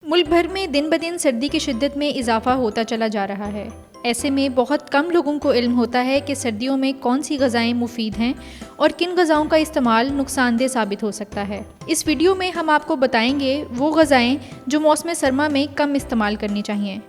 मुल्क भर में दिन ब दिन सर्दी की शिद्दत में इजाफा होता चला जा रहा है। ऐसे में बहुत कम लोगों को इल्म होता है कि सर्दियों में कौन सी ग़ज़ाएँ मुफीद हैं और किन ग़ज़ाओं का इस्तेमाल नुकसानदेह साबित हो सकता है। इस वीडियो में हम आपको बताएंगे वो ग़ज़ाएँ जो मौसम सरमा में कम इस्तेमाल करनी चाहिए।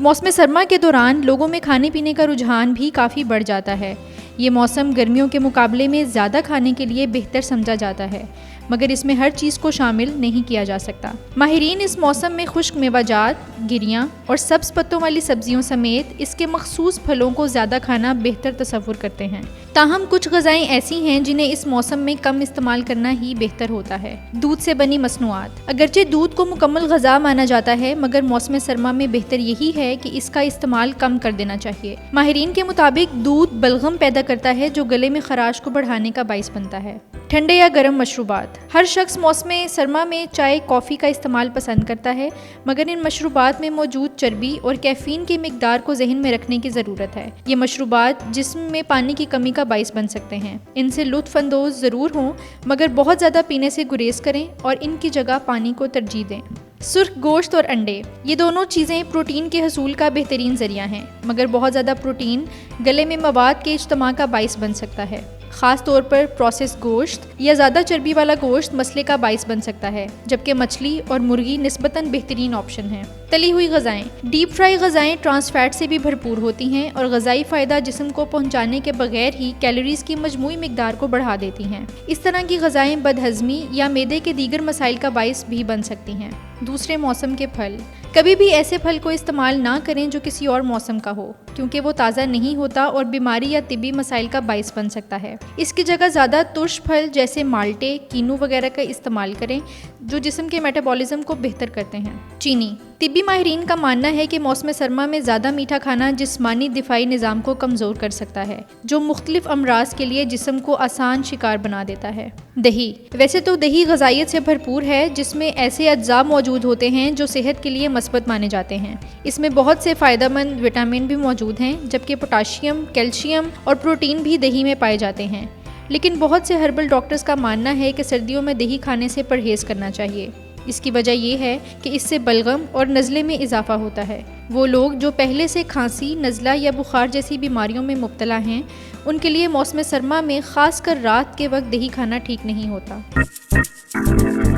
मौसम सरमा के दौरान लोगों में खाने पीने का रुझान भी काफ़ी बढ़ जाता है। ये मौसम गर्मियों के मुकाबले में ज़्यादा खाने के लिए बेहतर समझा जाता है, मगर इसमें हर चीज़ को शामिल नहीं किया जा सकता। माहिरीन इस मौसम में खुश्क मेवाजात, गिरियाँ और सब्ज़ पत्तों वाली सब्जियों समेत इसके मखसूस फलों को ज़्यादा खाना बेहतर तसव्वुर करते हैं। ताहम कुछ ग़ज़ाएँ ऐसी हैं जिन्हें इस मौसम में कम इस्तेमाल करना ही बेहतर होता है। दूध से बनी मसनूआत। अगरचे दूध को मुकम्मल ग़ज़ा माना जाता है, मगर मौसम सरमा में बेहतर यही है कि इसका इस्तेमाल कम कर देना चाहिए। माहिरीन के मुताबिक दूध बलगम पैदा करता है जो गले में खराश को बढ़ाने का बाइस बनता है। ठंडे या गर्म मशरूबात। हर शख्स मौसम सरमा में चाय कॉफ़ी का इस्तेमाल पसंद करता है, मगर इन मशरूबात में मौजूद चर्बी और कैफ़ीन की मिकदार को जहन में रखने की ज़रूरत है। ये मशरूबात जिस्म में पानी की कमी का बाइस बन सकते हैं। इनसे लुत्फ़ अंदोज़ ज़रूर हों, मगर बहुत ज़्यादा पीने से गुरेज करें और इनकी जगह पानी को तरजीह दें। सुर्ख गोश्त और अंडे। ये दोनों चीज़ें प्रोटीन के हसूल का बेहतरीन ज़रिया हैं, मगर बहुत ज़्यादा प्रोटीन गले में मवाद के इज्तमा का बाइस बन सकता है। ख़ास तौर पर प्रोसेस गोश्त या ज़्यादा चर्बी वाला गोश्त मसले का बाइस बन सकता है, जबकि मछली और मुर्गी निस्बतन बेहतरीन ऑप्शन हैं। तली हुई ग़ज़ाएँ। डीप फ्राई ग़ज़ाएँ ट्रांस फैट से भी भरपूर होती हैं और ग़ज़ाई फ़ायदा जिस्म को पहुँचाने के बगैर ही कैलोरीज़ की मजमूई मिकदार को बढ़ा देती हैं। इस तरह की ग़ज़ाएँ बदहज़मी या मैदे के दीगर मसाइल का बाइस भी बन सकती हैं। दूसरे मौसम के फल। कभी भी ऐसे फल को इस्तेमाल ना करें जो किसी और मौसम का हो, क्योंकि वो ताज़ा नहीं होता और बीमारी या तिब्बी मसाइल का बाइस बन सकता है। इसकी जगह ज़्यादा तुर्श फल जैसे माल्टे, कीनू वगैरह का इस्तेमाल करें जो जिस्म के मेटाबॉलिज्म को बेहतर करते हैं। चीनी। तिब्बी माहिरीन का मानना है कि मौसम सरमा में ज़्यादा मीठा खाना जिस्मानी दिफाई निज़ाम को कमज़ोर कर सकता है, जो मुख्तलिफ अमराज के लिए जिस्म को आसान शिकार बना देता है। दही। वैसे तो दही ग़ज़ाइयत से भरपूर है, जिसमें ऐसे अज्जा मौजूद होते हैं जो सेहत के लिए मस्बत माने जाते हैं। इसमें बहुत से फ़ायदेमंद विटामिन भी मौजूद हैं, जबकि पोटाशियम, कैल्शियम और प्रोटीन भी दही में पाए जाते हैं। लेकिन बहुत से हर्बल डॉक्टर्स का मानना है कि सर्दियों में दही खाने से परहेज़ करना चाहिए। इसकी वजह यह है कि इससे बलगम और नज़ले में इजाफा होता है। वो लोग जो पहले से खांसी, नज़ला या बुखार जैसी बीमारियों में मुब्तला हैं, उनके लिए मौसम सरमा में ख़ासकर रात के वक्त दही खाना ठीक नहीं होता।